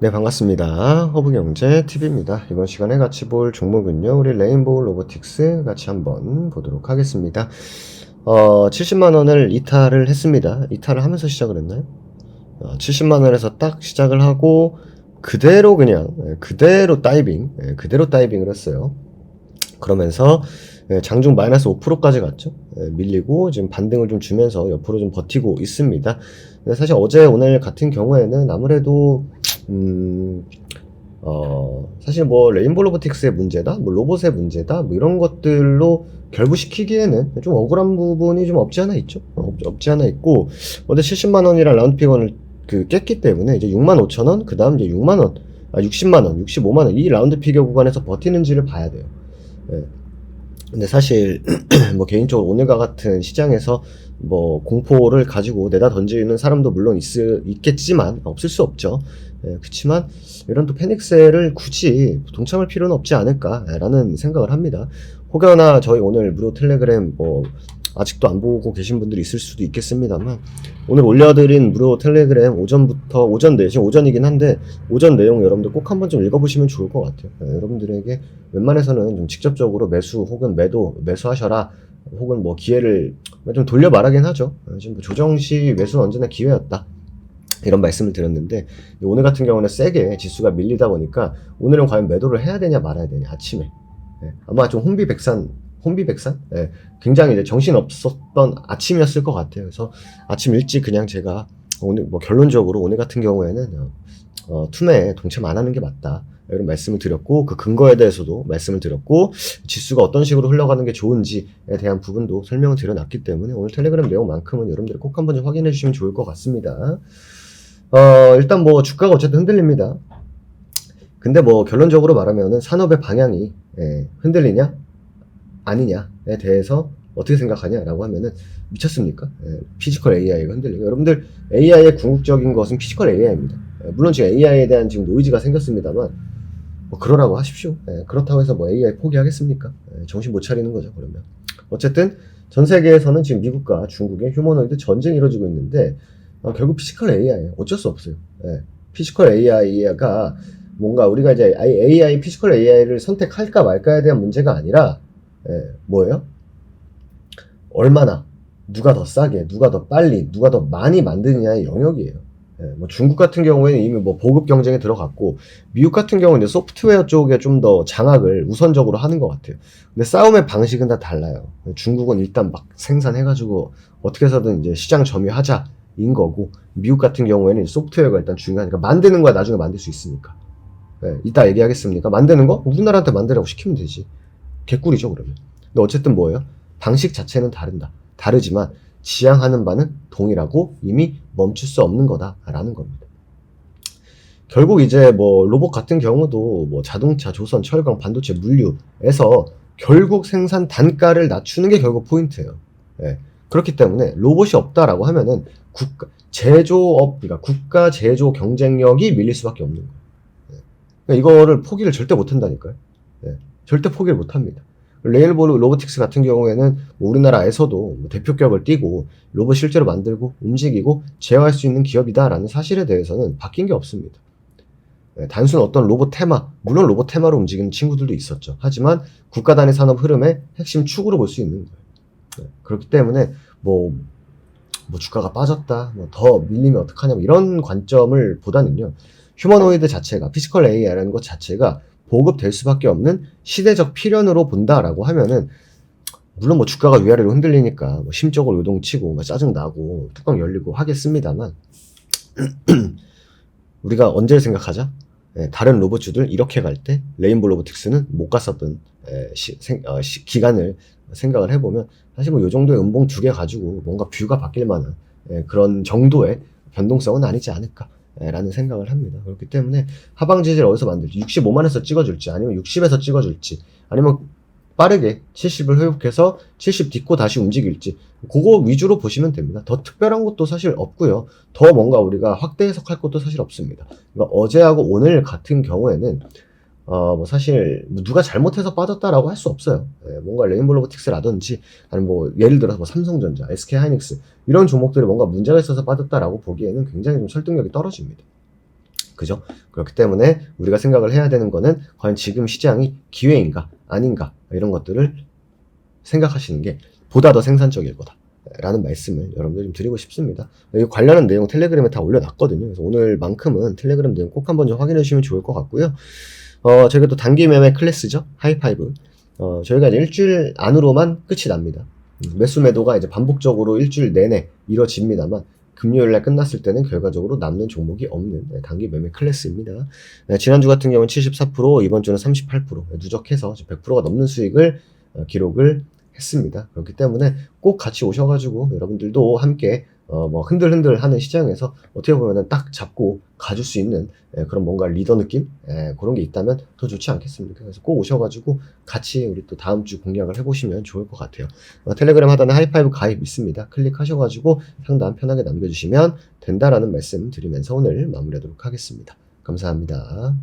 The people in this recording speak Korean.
네, 반갑습니다. 허브경제TV입니다. 이번 시간에 같이 볼 종목은요, 우리 레인보우 로보틱스 같이 한번 보도록 하겠습니다. 70만원을 이탈을 했습니다. 이탈을 하면서 시작을 했나요? 70만원에서 딱 시작을 하고, 그대로 그대로 다이빙을 했어요. 그러면서 장중 마이너스 5%까지 갔죠. 밀리고 지금 반등을 좀 주면서 옆으로 좀 버티고 있습니다. 근데 사실 어제 오늘 같은 경우에는 아무래도 사실 뭐 레인보우 로보틱스의 문제다, 뭐 로봇의 문제다, 뭐 이런 것들로 결부시키기에는 좀 억울한 부분이 좀 없지 않아 있죠. 없지 않아 있고, 어제 70만원이랑 라운드피건을 깼기 때문에 이제 65,000원, 그 다음 이제 6만원, 60만원, 65만원, 이 라운드피겨 구간에서 버티는지를 봐야 돼요. 예. 근데 사실 뭐 개인적으로 오늘과 같은 시장에서 뭐 공포를 가지고 내다 던지는 사람도 물론 있겠지만 없을 수 없죠. 그렇지만 이런 또 패닉셀을 굳이 동참할 필요는 없지 않을까라는 생각을 합니다. 혹여나 저희 오늘 무료 텔레그램 뭐 아직도 안 보고 계신 분들이 있을 수도 있겠습니다만, 오늘 올려드린 무료 텔레그램 지금 오전이긴 한데 오전 내용 여러분들 꼭 한번 좀 읽어보시면 좋을 것 같아요. 여러분들에게 웬만해서는 좀 직접적으로 매수 혹은 매수하셔라, 혹은 뭐 기회를 좀 돌려 말하긴 하죠. 지금 뭐 조정시 매수는 언제나 기회였다, 이런 말씀을 드렸는데, 오늘 같은 경우는 세게 지수가 밀리다 보니까 오늘은 과연 매도를 해야 되냐 말아야 되냐, 아침에 아마 좀 혼비백산, 굉장히 이제 정신 없었던 아침이었을 것 같아요. 그래서 아침 일찍 그냥 제가 오늘 뭐 결론적으로 오늘 같은 경우에는 투매에 동참 안 하는 게 맞다, 이런 말씀을 드렸고, 그 근거에 대해서도 말씀을 드렸고, 지수가 어떤 식으로 흘러가는 게 좋은지에 대한 부분도 설명을 드려놨기 때문에 오늘 텔레그램 내용만큼은 여러분들이 꼭 한번 좀 확인해 주시면 좋을 것 같습니다. 일단 뭐 주가가 어쨌든 흔들립니다. 근데 뭐 결론적으로 말하면은 산업의 방향이 흔들리냐 아니냐에 대해서 어떻게 생각하냐라고 하면은, 미쳤습니까? 피지컬 AI가 흔들리고, 여러분들 AI의 궁극적인 것은 피지컬 AI입니다. 물론 지금 AI에 대한 지금 노이즈가 생겼습니다만 뭐 그러라고 하십시오. 그렇다고 해서 뭐 AI 포기하겠습니까? 정신 못 차리는 거죠, 그러면. 어쨌든 전 세계에서는 지금 미국과 중국의 휴머노이드 전쟁이 이루어지고 있는데, 결국 피지컬 AI 어쩔 수 없어요. 피지컬 AI가 뭔가 우리가 이제 피지컬 AI를 선택할까 말까에 대한 문제가 아니라, 뭐예요? 얼마나, 누가 더 싸게, 누가 더 빨리, 누가 더 많이 만드느냐의 영역이에요. 뭐 중국 같은 경우에는 이미 뭐 보급 경쟁에 들어갔고, 미국 같은 경우는 이제 소프트웨어 쪽에 좀 더 장악을 우선적으로 하는 것 같아요. 근데 싸움의 방식은 다 달라요. 중국은 일단 막 생산해가지고 어떻게 해서든 이제 시장 점유하자인 거고, 미국 같은 경우에는 소프트웨어가 일단 중요하니까, 만드는 거야 나중에 만들 수 있으니까. 이따 얘기하겠습니까? 만드는 거? 우리나라한테 만들라고 시키면 되지. 개꿀이죠, 그러면. 근데 어쨌든 뭐예요? 방식 자체는 다르지만 지향하는 바는 동일하고 이미 멈출 수 없는 거다라는 겁니다. 결국 이제 뭐 로봇 같은 경우도 뭐 자동차, 조선, 철강, 반도체, 물류에서 결국 생산 단가를 낮추는 게 결국 포인트예요. 그렇기 때문에 로봇이 없다라고 하면은 그러니까 국가 제조 경쟁력이 밀릴 수밖에 없는 거예요. 그러니까 이거를 포기를 절대 못 한다니까요. 절대 포기를 못 합니다. 레인보우 로보틱스 같은 경우에는 뭐 우리나라에서도 뭐 대표격을 띠고 로봇 실제로 만들고 움직이고 제어할 수 있는 기업이다라는 사실에 대해서는 바뀐 게 없습니다. 단순 어떤 로봇 테마, 물론 로봇 테마로 움직이는 친구들도 있었죠. 하지만 국가 단위 산업 흐름의 핵심 축으로 볼 수 있는 거예요. 그렇기 때문에 뭐 주가가 빠졌다, 뭐 더 밀리면 어떡하냐, 뭐 이런 관점을 보다는요, 휴머노이드 자체가, 피지컬 AI라는 것 자체가 보급될 수밖에 없는 시대적 필연으로 본다라고 하면은, 물론 뭐 주가가 위아래로 흔들리니까 뭐 심적으로 요동치고 뭐 짜증나고 뚜껑 열리고 하겠습니다만, 우리가 언제 생각하자? 다른 로봇주들 이렇게 갈 때 레인보우 로보틱스는 못 갔었던 기간을 생각을 해보면, 사실 뭐 요 정도의 음봉 2개 가지고 뭔가 뷰가 바뀔 만한 그런 정도의 변동성은 아니지 않을까 라는 생각을 합니다. 그렇기 때문에 하방 지지를 어디서 만들지, 65만에서 찍어줄지, 아니면 60에서 찍어줄지, 아니면 빠르게 70을 회복해서 70 딛고 다시 움직일지, 그거 위주로 보시면 됩니다. 더 특별한 것도 사실 없고요. 더 뭔가 우리가 확대 해석할 것도 사실 없습니다. 그러니까 어제하고 오늘 같은 경우에는 뭐 사실 누가 잘못해서 빠졌다라고 할 수 없어요. 뭔가 레인보우 로보틱스라든지, 아니면 뭐 예를 들어서 뭐 삼성전자, SK하이닉스 이런 종목들이 뭔가 문제가 있어서 빠졌다라고 보기에는 굉장히 좀 설득력이 떨어집니다. 그죠? 그렇기 때문에 우리가 생각을 해야 되는 거는 과연 지금 시장이 기회인가 아닌가 이런 것들을 생각하시는 게 보다 더 생산적일 거다 라는 말씀을 여러분들 좀 드리고 싶습니다. 이 관련한 내용 텔레그램에 다 올려놨거든요. 그래서 오늘만큼은 텔레그램 내용 꼭 한번 좀 확인해 주시면 좋을 것 같고요. 저희가 또 단기 매매 클래스죠. 하이파이브. 저희가 이제 일주일 안으로만 끝이 납니다. 매수 매도가 이제 반복적으로 일주일 내내 이뤄집니다만 금요일날 끝났을 때는 결과적으로 남는 종목이 없는 단기 매매 클래스입니다. 지난주 같은 경우는 74%, 이번 주는 38% 누적해서 100%가 넘는 수익을 기록을 했습니다. 그렇기 때문에 꼭 같이 오셔가지고 여러분들도 함께 뭐 흔들흔들 하는 시장에서 어떻게 보면은 딱 잡고 가줄 수 있는 그런 뭔가 리더 느낌 그런 게 있다면 더 좋지 않겠습니까? 그래서 꼭 오셔가지고 같이 우리 또 다음 주 공략을 해보시면 좋을 것 같아요. 텔레그램 하단에 하이파이브 가입 있습니다. 클릭하셔가지고 상담 편하게 남겨주시면 된다라는 말씀 드리면서 오늘 마무리하도록 하겠습니다. 감사합니다.